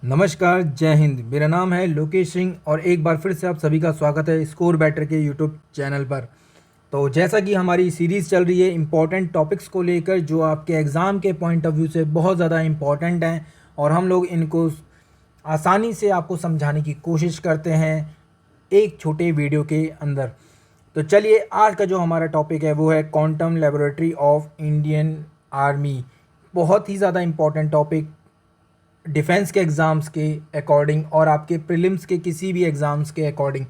नमस्कार, जय हिंद। मेरा नाम है लोकेश सिंह और एक बार फिर से आप सभी का स्वागत है स्कोर बैटर के यूट्यूब चैनल पर। तो जैसा कि हमारी सीरीज़ चल रही है इम्पॉर्टेंट टॉपिक्स को लेकर जो आपके एग्ज़ाम के पॉइंट ऑफ व्यू से बहुत ज़्यादा इम्पॉर्टेंट हैं और हम लोग इनको आसानी से आपको समझाने की कोशिश करते हैं एक छोटे वीडियो के अंदर। तो चलिए, आज का जो हमारा टॉपिक है वो है quantum laboratory of Indian army. बहुत ही ज़्यादा इम्पॉर्टेंट टॉपिक डिफेंस के एग्ज़ाम्स के अकॉर्डिंग और आपके प्रीलिम्स के किसी भी एग्ज़ाम्स के अकॉर्डिंग।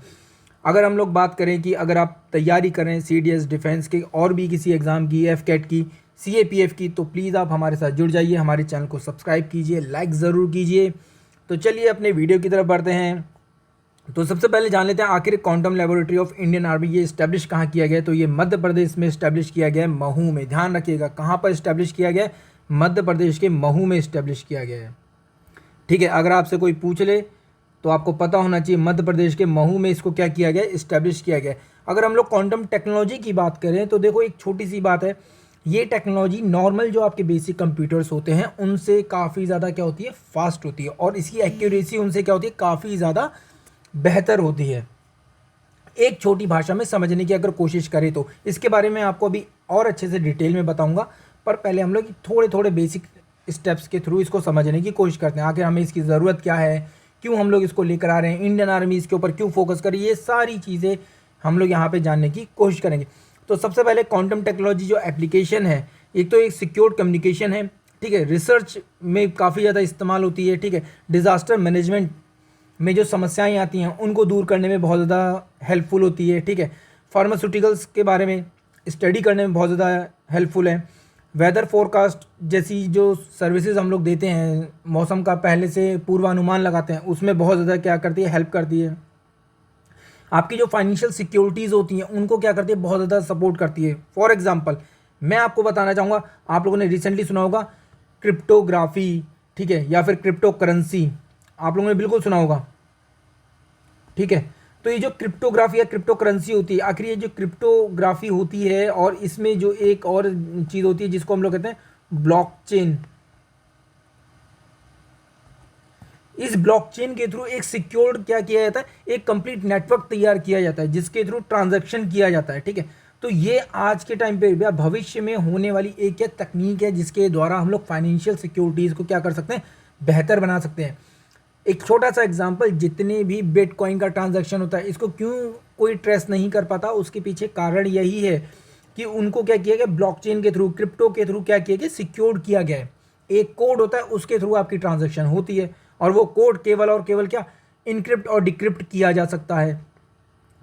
अगर हम लोग बात करें कि अगर आप तैयारी करें सीडीएस डिफेंस के और भी किसी एग्ज़ाम की, एफ कैट की, सीएपीएफ की, तो प्लीज़ आप हमारे साथ जुड़ जाइए, हमारे चैनल को सब्सक्राइब कीजिए, लाइक ज़रूर कीजिए। तो चलिए अपने वीडियो की तरफ बढ़ते हैं। तो सबसे पहले जान लेते हैं आखिर quantum laboratory of Indian army ये इस्टेब्लिश कहाँ किया गया है। तो ये मध्य प्रदेश में इस्टेब्लिश किया गया है, महू में। ध्यान रखिएगा, कहाँ पर इस्टेब्लिश किया गया है? मध्य प्रदेश के महू में इस्टेब्लिश किया गया है। ठीक है, अगर आपसे कोई पूछ ले तो आपको पता होना चाहिए मध्य प्रदेश के महू में इसको क्या किया गया, इस्टेब्लिश किया गया। अगर हम लोग क्वांटम टेक्नोलॉजी की बात करें तो देखो, एक छोटी सी बात है, ये टेक्नोलॉजी नॉर्मल जो आपके बेसिक कंप्यूटर्स होते हैं उनसे काफ़ी ज़्यादा क्या होती है, फास्ट होती है, और इसकी एक्यूरेसी उनसे क्या होती है, काफ़ी ज़्यादा बेहतर होती है। एक छोटी भाषा में समझने की अगर कोशिश करें तो इसके बारे में आपको अभी और अच्छे से डिटेल में बताऊंगा, पर पहले हम लोग थोड़े थोड़े बेसिक स्टेप्स के थ्रू इसको समझने की कोशिश करते हैं। आखिर हमें इसकी ज़रूरत क्या है, क्यों हम लोग इसको लेकर आ रहे हैं, इंडियन आर्मी इसके ऊपर क्यों फोकस करी, ये सारी चीज़ें हम लोग यहाँ पे जानने की कोशिश करेंगे। तो सबसे पहले क्वांटम टेक्नोलॉजी जो एप्लीकेशन है, एक तो एक सिक्योर्ड कम्युनिकेशन है, ठीक है, रिसर्च में काफ़ी ज़्यादा इस्तेमाल होती है, ठीक है, डिज़ास्टर मैनेजमेंट में जो समस्याएं आती हैं उनको दूर करने में बहुत ज़्यादा हेल्पफुल होती है, ठीक है, फार्मास्यूटिकल्स के बारे में स्टडी करने में बहुत ज़्यादा हेल्पफुल है, वेदर फोरकास्ट जैसी जो सर्विसेज हम लोग देते हैं, मौसम का पहले से पूर्वानुमान लगाते हैं, उसमें बहुत ज़्यादा क्या करती है, हेल्प करती है। आपकी जो फाइनेंशियल सिक्योरिटीज़ होती हैं उनको क्या करती है, बहुत ज़्यादा सपोर्ट करती है। फॉर एग्जांपल मैं आपको बताना चाहूँगा, आप लोगों ने रिसेंटली सुना होगा क्रिप्टोग्राफी, ठीक है, या फिर क्रिप्टो करेंसी, आप लोगों ने बिल्कुल सुना होगा, ठीक है। तो ये जो क्रिप्टोग्राफी या क्रिप्टो करेंसी होती है, आखिर ये जो क्रिप्टोग्राफी होती है और इसमें जो एक और चीज़ होती है जिसको हम लोग कहते हैं ब्लॉकचेन। इस ब्लॉकचेन के थ्रू एक सिक्योर्ड क्या किया जाता है, एक कंप्लीट नेटवर्क तैयार किया जाता है जिसके थ्रू ट्रांजैक्शन किया जाता है, ठीक है। तो ये आज के टाइम पे या भविष्य में होने वाली एक क्या तकनीक है जिसके द्वारा हम लोग फाइनेंशियल सिक्योरिटीज़ को क्या कर सकते हैं, बेहतर बना सकते हैं। एक छोटा सा एग्जांपल, जितने भी बिटकॉइन का ट्रांजैक्शन होता है इसको क्यों कोई ट्रेस नहीं कर पाता, उसके पीछे कारण यही है कि उनको क्या किया गया, ब्लॉकचेन के थ्रू, क्रिप्टो के थ्रू क्या किया गया, सिक्योर्ड किया गया है। एक कोड होता है, उसके थ्रू आपकी ट्रांजैक्शन होती है और वो कोड केवल और केवल क्या, इनक्रिप्ट और डिक्रिप्ट किया जा सकता है,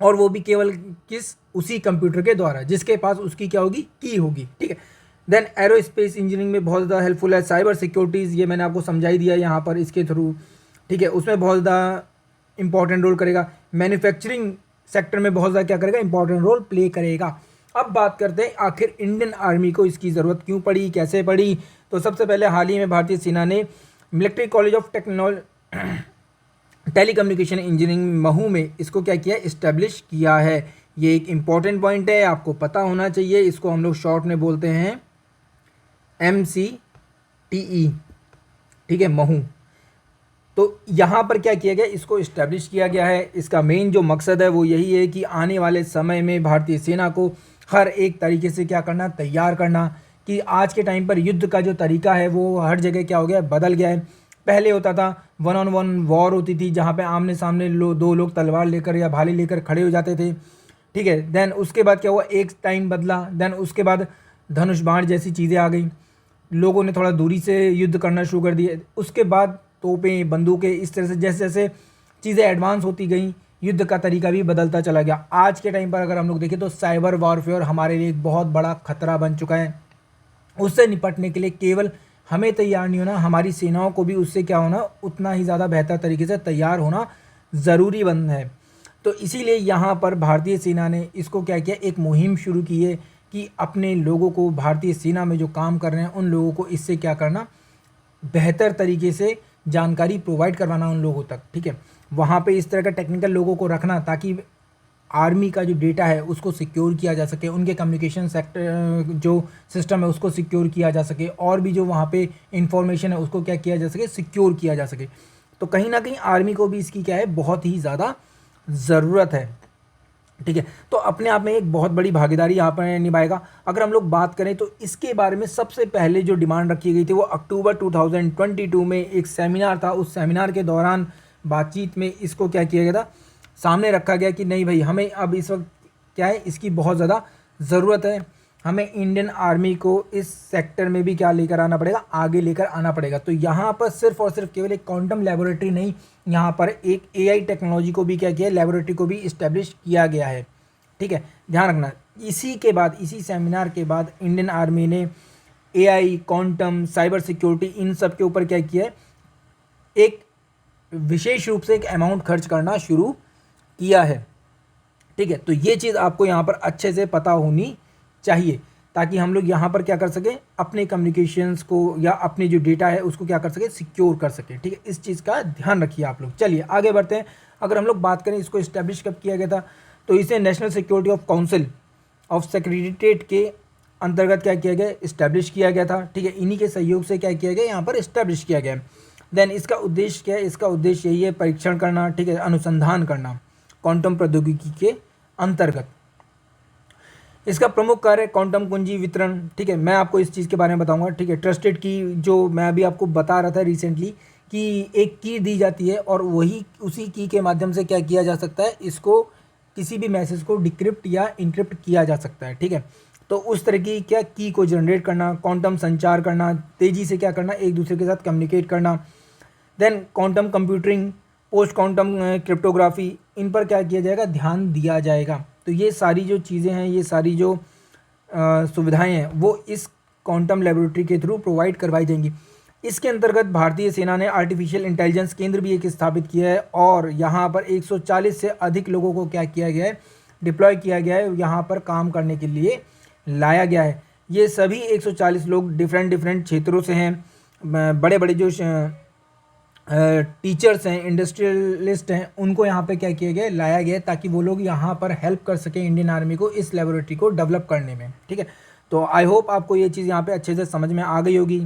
और वो भी केवल किस, उसी कंप्यूटर के द्वारा जिसके पास उसकी क्या होगी, की होगी, ठीक है। देन एरोस्पेस इंजीनियरिंग में बहुत ज़्यादा हेल्पफुल है। साइबर सिक्योरिटीज़, ये मैंने आपको समझाई दिया यहाँ पर इसके थ्रू, ठीक है, उसमें बहुत ज़्यादा इंपॉर्टेंट रोल करेगा। मैन्युफैक्चरिंग सेक्टर में बहुत ज़्यादा क्या करेगा, इंपॉर्टेंट रोल प्ले करेगा। अब बात करते हैं आखिर इंडियन आर्मी को इसकी ज़रूरत क्यों पड़ी, कैसे पड़ी। तो सबसे पहले हाल ही में भारतीय सेना ने military college of telecommunication engineering Mhow में इसको क्या किया, इस्टेब्लिश किया है। ये एक इम्पॉर्टेंट पॉइंट है, आपको पता होना चाहिए। इसको हम लोग शॉर्ट में बोलते हैं MCTE, ठीक है, महू। तो यहाँ पर क्या किया गया, इसको इस्टेब्लिश किया गया है। इसका मेन जो मकसद है वो यही है कि आने वाले समय में भारतीय सेना को हर एक तरीके से क्या करना, तैयार करना, कि आज के टाइम पर युद्ध का जो तरीका है वो हर जगह क्या हो गया, बदल गया है। पहले होता था 1-on-1 वॉर होती थी जहाँ पे आमने सामने दो लोग तलवार लेकर या भाले लेकर खड़े हो जाते थे, ठीक है। देन उसके बाद क्या हुआ, एक टाइम बदला, देन उसके बाद धनुष बाण जैसी चीज़ें आ गई, लोगों ने थोड़ा दूरी से युद्ध करना शुरू कर दिए। उसके बाद तोपें, बंदूकें, इस तरह से जैसे जैसे चीज़ें एडवांस होती गई, युद्ध का तरीका भी बदलता चला गया। आज के टाइम पर अगर हम लोग देखें तो साइबर वॉरफेयर हमारे लिए एक बहुत बड़ा खतरा बन चुका है। उससे निपटने के लिए केवल हमें तैयार नहीं होना, हमारी सेनाओं को भी उससे क्या होना, उतना ही ज़्यादा बेहतर तरीके से तैयार होना ज़रूरी बन है। तो इसीलिए यहाँ पर भारतीय सेना ने इसको क्या किया, एक मुहिम शुरू की है कि अपने लोगों को, भारतीय सेना में जो काम कर रहे हैं उन लोगों को इससे क्या करना, बेहतर तरीके से जानकारी प्रोवाइड करवाना उन लोगों तक, ठीक है। वहाँ पे इस तरह का टेक्निकल लोगों को रखना ताकि आर्मी का जो डेटा है उसको सिक्योर किया जा सके, उनके कम्युनिकेशन सेक्टर जो सिस्टम है उसको सिक्योर किया जा सके, और भी जो वहाँ पे इंफॉर्मेशन है उसको क्या किया जा सके, सिक्योर किया जा सके। तो कहीं ना कहीं आर्मी को भी इसकी क्या है, बहुत ही ज़्यादा ज़रूरत है। ठीक है, तो अपने आप में एक बहुत बड़ी भागीदारी यहाँ पर निभाएगा। अगर हम लोग बात करें तो इसके बारे में सबसे पहले जो डिमांड रखी गई थी वो अक्टूबर 2022 में एक सेमिनार था। उस सेमिनार के दौरान बातचीत में इसको क्या किया गया था, सामने रखा गया कि नहीं भाई, हमें अब इस वक्त क्या है, इसकी बहुत ज़्यादा ज़रूरत है। हमें इंडियन आर्मी को इस सेक्टर में भी क्या लेकर आना पड़ेगा, आगे लेकर आना पड़ेगा। तो यहाँ पर सिर्फ और सिर्फ केवल एक क्वांटम लेबोरेटरी नहीं, यहाँ पर एक एआई टेक्नोलॉजी को भी क्या किया है, लेबोरेटरी को भी इस्टेब्लिश किया गया है। ठीक है, ध्यान रखना। इसी के बाद, इसी सेमिनार के बाद इंडियन आर्मी ने एआई, क्वांटम, साइबर सिक्योरिटी, इन सब के ऊपर क्या किया है, एक विशेष रूप से एक अमाउंट खर्च करना शुरू किया है। ठीक है, तो ये चीज़ आपको यहाँ पर अच्छे से पता होनी चाहिए, ताकि हम लोग यहाँ पर क्या कर सकें, अपने कम्युनिकेशंस को या अपने जो डेटा है उसको क्या कर सकें, सिक्योर कर सकें। ठीक है, इस चीज़ का ध्यान रखिए आप लोग। चलिए आगे बढ़ते हैं। अगर हम लोग बात करें इसको इस्टेब्लिश कब किया गया था, तो इसे national security of council of secretariat के अंतर्गत क्या किया गया, इस्टेब्लिश किया गया था। ठीक है, इन्हीं के सहयोग से क्या किया गया, यहाँ पर इस्टेब्लिश किया गया। देन इसका उद्देश्य क्या है, इसका उद्देश्य यही है, परीक्षण करना, ठीक है, अनुसंधान करना क्वांटम प्रौद्योगिकी के अंतर्गत। इसका प्रमुख कार्य क्वांटम कुंजी वितरण। ठीक है, मैं आपको इस चीज़ के बारे में बताऊंगा। ठीक है, ट्रस्टेड की, जो मैं अभी आपको बता रहा था रिसेंटली, कि एक की दी जाती है और वही उसी की के माध्यम से क्या किया जा सकता है, इसको किसी भी मैसेज को डिक्रिप्ट या इनक्रिप्ट किया जा सकता है। ठीक है, तो उस तरह की क्या की को जनरेट करना, क्वांटम संचार करना, तेज़ी से क्या करना, एक दूसरे के साथ कम्युनिकेट करना। Then quantum computing, post quantum cryptography, इन पर क्या किया जाएगा, ध्यान दिया जाएगा। तो ये सारी जो चीज़ें हैं, ये सारी जो सुविधाएं हैं, वो इस क्वांटम लेबोरेटरी के थ्रू प्रोवाइड करवाई जाएंगी। इसके अंतर्गत भारतीय सेना ने आर्टिफिशियल इंटेलिजेंस केंद्र भी एक स्थापित किया है और यहाँ पर 140 से अधिक लोगों को क्या किया गया है, डिप्लॉय किया गया है, यहाँ पर काम करने के लिए लाया गया है। ये सभी 140 लोग डिफरेंट क्षेत्रों से हैं। बड़े बड़े जो टीचर्स हैं, इंडस्ट्रियलिस्ट हैं, उनको यहाँ पे क्या किया गया, लाया गया, ताकि वो लोग यहाँ पर हेल्प कर सकें इंडियन आर्मी को इस लेबोरेटरी को डेवलप करने में। ठीक है, तो आई होप आपको ये चीज़ यहाँ पे अच्छे से समझ में आ गई होगी।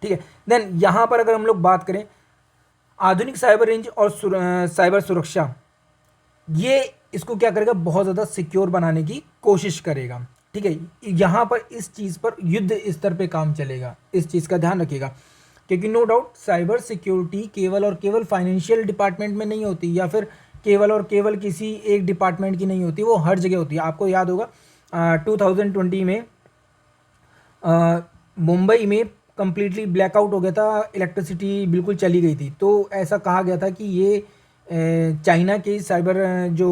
ठीक है, देन यहाँ पर अगर हम लोग बात करें आधुनिक साइबर रेंज और साइबर सुरक्षा, ये इसको क्या करेगा, बहुत ज़्यादा सिक्योर बनाने की कोशिश करेगा। ठीक है, यहाँ पर इस चीज़ पर युद्ध स्तर पे काम चलेगा, इस चीज़ का ध्यान रखिएगा, क्योंकि नो डाउट साइबर सिक्योरिटी केवल और केवल फाइनेंशियल डिपार्टमेंट में नहीं होती, या फिर केवल और केवल किसी एक डिपार्टमेंट की नहीं होती, वो हर जगह होती है। आपको याद होगा 2020 में मुंबई में कम्प्लीटली ब्लैकआउट हो गया था, इलेक्ट्रिसिटी बिल्कुल चली गई थी। तो ऐसा कहा गया था कि ये चाइना के साइबर जो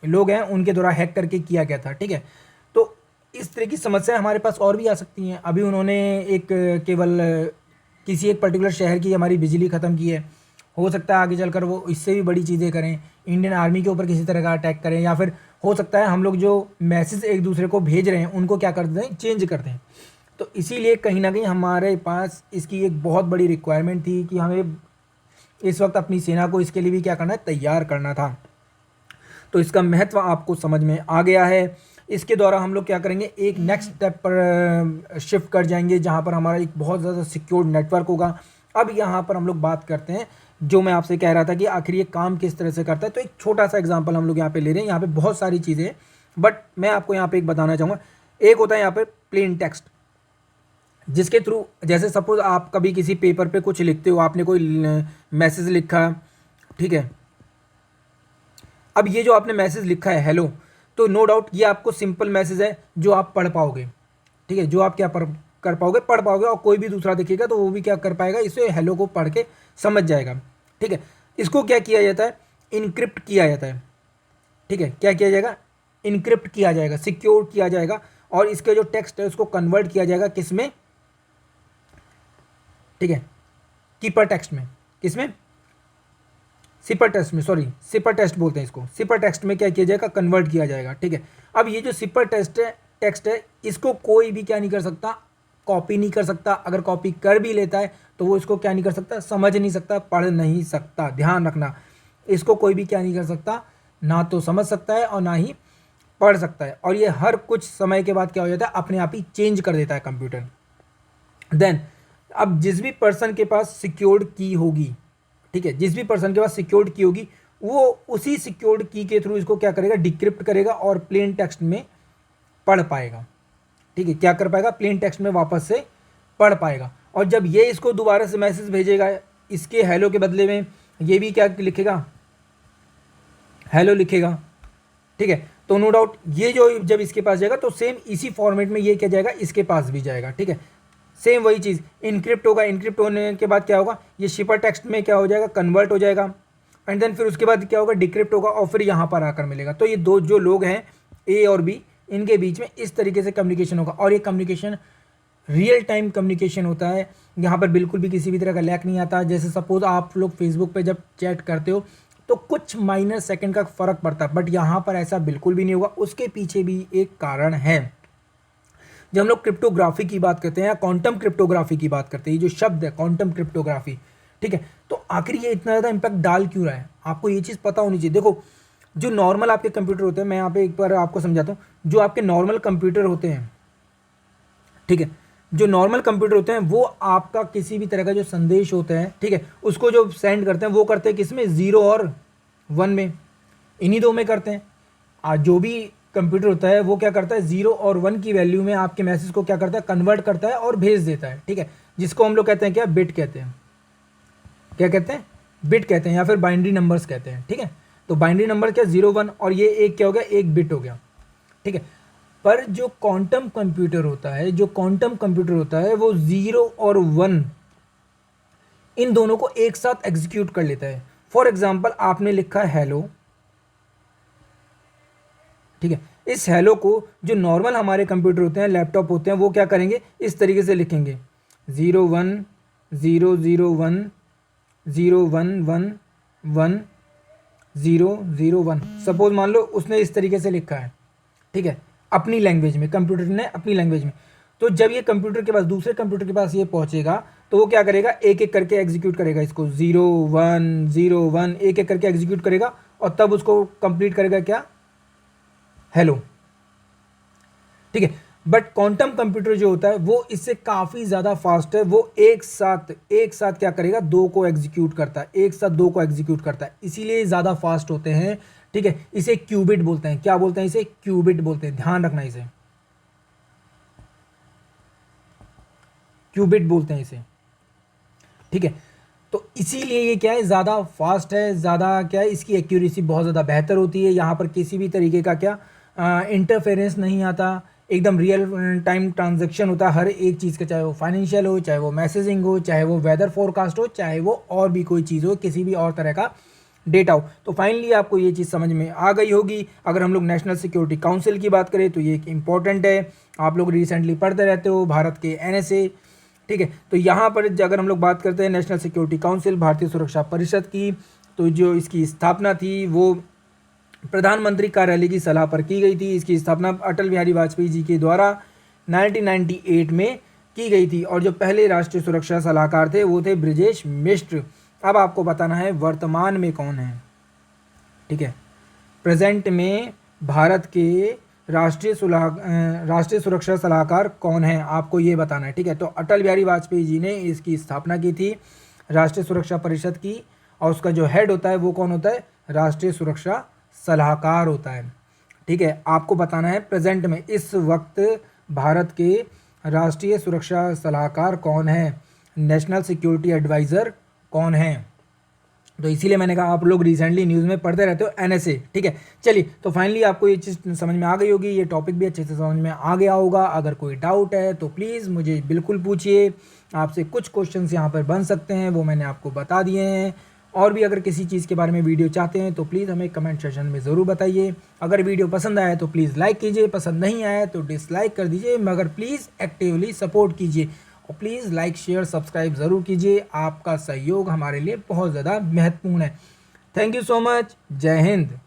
लोग हैं उनके द्वारा हैक करके किया गया था। ठीक है, तो इस तरह की समस्याएं हमारे पास और भी आ सकती हैं। अभी उन्होंने एक केवल किसी एक पर्टिकुलर शहर की हमारी बिजली ख़त्म की है, हो सकता है आगे चलकर वो इससे भी बड़ी चीज़ें करें, इंडियन आर्मी के ऊपर किसी तरह का अटैक करें, या फिर हो सकता है हम लोग जो मैसेज एक दूसरे को भेज रहे हैं उनको क्या कर दें, चेंज कर दें। तो इसीलिए कहीं ना कहीं हमारे पास इसकी एक बहुत बड़ी रिक्वायरमेंट थी कि हमें इस वक्त अपनी सेना को इसके लिए भी क्या करना है, तैयार करना था। तो इसका महत्व आपको समझ में आ गया है। इसके द्वारा हम लोग क्या करेंगे, एक नेक्स्ट स्टेप पर शिफ्ट कर जाएंगे, जहाँ पर हमारा एक बहुत ज़्यादा सिक्योर नेटवर्क होगा। अब यहाँ पर हम लोग बात करते हैं, जो मैं आपसे कह रहा था कि आखिर ये काम किस तरह से करता है। तो एक छोटा सा एग्जांपल हम लोग यहाँ पे ले रहे हैं। यहाँ पे बहुत सारी चीज़ें हैं, बट मैं आपको यहाँ पे एक बताना चाहूँगा। एक होता है यहाँ पे प्लेन टेक्स्ट, जिसके थ्रू, जैसे सपोज आप कभी किसी पेपर पे कुछ लिखते हो, आपने कोई मैसेज लिखा, ठीक है, अब ये जो आपने मैसेज लिखा है हेलो, तो नो डाउट ये आपको सिंपल मैसेज है जो आप पढ़ पाओगे। ठीक है, जो आप क्या कर पाओगे, पढ़ पाओगे, और कोई भी दूसरा देखेगा तो वो भी क्या कर पाएगा, इसे हेलो को पढ़ के समझ जाएगा। ठीक है, इसको क्या किया जाता है, इनक्रिप्ट किया जाता है। ठीक है, क्या किया जाएगा, इनक्रिप्ट किया जाएगा, सिक्योर किया जाएगा, और इसके जो टेक्स्ट है उसको कन्वर्ट किया जाएगा किसमें, ठीक है, कीपर टेक्स्ट में, किसमें, सिपर टेक्स्ट में, सॉरी सिपर टेक्स्ट बोलते हैं इसको, सिपर टेक्स्ट में क्या किया जाएगा, कन्वर्ट किया जाएगा। ठीक है, अब ये जो सिपर टेक्स्ट है इसको कोई भी क्या नहीं कर सकता, कॉपी नहीं कर सकता। अगर कॉपी कर भी लेता है तो वो इसको क्या नहीं कर सकता, समझ नहीं सकता, पढ़ नहीं सकता। ध्यान रखना, इसको कोई भी क्या नहीं कर सकता, ना तो समझ सकता है और ना ही पढ़ सकता है। और ये हर कुछ समय के बाद क्या हो जाता है, अपने आप ही चेंज कर देता है कंप्यूटर। देन अब जिस भी पर्सन के पास सिक्योर्ड की होगी, ठीक है, जिस भी पर्सन के पास सिक्योर्ड की होगी वो उसी सिक्योर्ड की के थ्रू इसको क्या करेगा, डिक्रिप्ट करेगा और प्लेन टेक्स्ट में पढ़ पाएगा। ठीक है, क्या कर पाएगा, प्लेन टेक्स्ट में वापस से पढ़ पाएगा। और जब ये इसको दोबारा से मैसेज भेजेगा, इसके हेलो के बदले में ये भी क्या लिखेगा, हेलो लिखेगा। ठीक है, तो नो डाउट ये जो जब इसके पास जाएगा तो सेम इसी फॉर्मेट में ये क्या जाएगा, इसके पास भी जाएगा। ठीक है, सेम वही चीज़ इनक्रिप्ट होगा। इनक्रिप्ट होने के बाद क्या होगा, ये शिपर टेक्स्ट में क्या हो जाएगा, कन्वर्ट हो जाएगा। एंड देन फिर उसके बाद क्या होगा, डिक्रिप्ट होगा और फिर यहाँ पर आकर मिलेगा। तो ये दो जो लोग हैं ए और बी, इनके बीच में इस तरीके से कम्युनिकेशन होगा। और ये कम्युनिकेशन रियल टाइम कम्युनिकेशन होता है, यहाँ पर बिल्कुल भी किसी भी तरह का लैक नहीं आता। जैसे सपोज आप लोग फेसबुक पे जब चैट करते हो तो कुछ माइनर सेकंड का फ़र्क पड़ता है, बट यहाँ पर ऐसा बिल्कुल भी नहीं होगा। उसके पीछे भी एक कारण है। जब हम लोग क्रिप्टोग्राफी की बात करते हैं या क्वांटम क्रिप्टोग्राफी की बात करते हैं, ये जो शब्द है क्वांटम क्रिप्टोग्राफी, ठीक है, तो आखिर ये इतना ज़्यादा इम्पैक्ट डाल क्यों रहा है, आपको ये चीज़ पता होनी चाहिए। देखो, जो नॉर्मल आपके कंप्यूटर होते हैं, मैं यहाँ पे एक बार आपको समझाता हूँ। जो आपके नॉर्मल कंप्यूटर होते हैं, ठीक है, जो नॉर्मल कंप्यूटर होते हैं वो आपका किसी भी तरह का जो संदेश होता है, ठीक है, उसको जो सेंड करते हैं वो करते हैं किस में, 0 और 1 में, इन्हीं दो में करते हैं। आज जो भी कंप्यूटर होता है वो क्या करता है, 0 और 1 की वैल्यू में आपके मैसेज को क्या करता है, कन्वर्ट करता है और भेज देता है। ठीक है, जिसको हम लोग कहते हैं क्या, बिट कहते हैं। क्या कहते हैं, बिट कहते हैं, या फिर बाइनरी नंबर्स कहते हैं। ठीक है, तो बाइनरी नंबर क्या, 0 1, और ये एक क्या हो गया, एक बिट हो गया। ठीक है, पर जो क्वांटम कंप्यूटर होता है, जो क्वांटम कंप्यूटर होता है वो 0 और 1 इन दोनों को एक साथ एग्जीक्यूट कर लेता है। फॉर एग्जाम्पल आपने लिखा है हेलो, ठीक है, इस हेलो को जो नॉर्मल हमारे कंप्यूटर होते हैं, लैपटॉप होते हैं, वो क्या करेंगे, इस तरीके से लिखेंगे 0 1 0 0 1 0 1 1 1 0 0 1। सपोज मान लो उसने इस तरीके से लिखा है, ठीक है, अपनी लैंग्वेज में, कंप्यूटर ने अपनी लैंग्वेज में। तो जब ये कंप्यूटर के पास, दूसरे कंप्यूटर के पास ये पहुंचेगा तो वो क्या करेगा, एक एक करके एग्जीक्यूट करेगा इसको, 0 1 0 1 एक एक करके एग्जीक्यूट करेगा और तब उसको कंप्लीट करेगा क्या, हेलो। ठीक है, बट क्वांटम कंप्यूटर जो होता है वो इससे काफ़ी ज़्यादा फास्ट है। वो एक साथ क्या करेगा, दो को एग्जीक्यूट करता है, एक साथ दो को एग्जीक्यूट करता है, इसीलिए ज़्यादा फास्ट होते हैं। ठीक है, इसे क्यूबिट बोलते हैं। क्या बोलते हैं इसे, क्यूबिट बोलते हैं, ध्यान रखना इसे, क्यूबिट बोलते हैं इसे। ठीक है, तो इसीलिए ये क्या है, ज़्यादा फास्ट है, ज़्यादा क्या है, इसकी एक्यूरेसी बहुत ज़्यादा बेहतर होती है। यहाँ पर किसी भी तरीके का क्या इंटरफेरेंस नहीं आता, एकदम रियल टाइम ट्रांजैक्शन होता है हर एक चीज़ का, चाहे वो फाइनेंशियल हो, चाहे वो मैसेजिंग हो, चाहे वो वेदर फोरकास्ट हो, चाहे वो और भी कोई चीज़ हो, किसी भी और तरह का डेटा हो। तो फाइनली आपको ये चीज़ समझ में आ गई होगी। अगर हम लोग नेशनल सिक्योरिटी काउंसिल की बात करें तो ये एक इम्पॉर्टेंट है, आप लोग रिसेंटली पढ़ते रहते हो, भारत के NSA। ठीक है, तो यहाँ पर अगर हम लोग बात करते हैं नेशनल सिक्योरिटी काउंसिल, भारतीय सुरक्षा परिषद की, तो जो इसकी स्थापना थी वो प्रधानमंत्री कार्यालय की सलाह पर की गई थी। इसकी स्थापना अटल बिहारी वाजपेयी जी के द्वारा 1998 में की गई थी और जो पहले राष्ट्रीय सुरक्षा सलाहकार थे वो थे ब्रिजेश मिश्र। अब आपको बताना है वर्तमान में कौन है। ठीक है, प्रेजेंट में भारत के राष्ट्रीय सुरक्षा सलाहकार कौन है, आपको ये बताना है। ठीक है, तो अटल बिहारी वाजपेयी जी ने इसकी स्थापना की थी राष्ट्रीय सुरक्षा परिषद की, और उसका जो हेड होता है वो कौन होता है, राष्ट्रीय सुरक्षा सलाहकार होता है। ठीक है, आपको बताना है प्रेजेंट में इस वक्त भारत के राष्ट्रीय सुरक्षा सलाहकार कौन है, नेशनल सिक्योरिटी एडवाइज़र कौन है। तो इसीलिए मैंने कहा आप लोग रिसेंटली न्यूज़ में पढ़ते रहते हो NSA। ठीक है, चलिए, तो फाइनली आपको ये चीज़ समझ में आ गई होगी, ये टॉपिक भी अच्छे से समझ में आ गया होगा। अगर कोई डाउट है तो प्लीज़ मुझे बिल्कुल पूछिए, आपसे कुछ क्वेश्चंस यहाँ पर बन सकते हैं, वो मैंने आपको बता दिए हैं। और भी अगर किसी चीज़ के बारे में वीडियो चाहते हैं तो प्लीज़ हमें कमेंट सेक्शन में ज़रूर बताइए। अगर वीडियो पसंद आया तो प्लीज़ लाइक कीजिए, पसंद नहीं आया तो डिसलाइक कर दीजिए, मगर प्लीज़ एक्टिवली सपोर्ट कीजिए और प्लीज़ लाइक शेयर सब्सक्राइब ज़रूर कीजिए। आपका सहयोग हमारे लिए बहुत ज़्यादा महत्वपूर्ण है। Thank you so much. जय हिंद।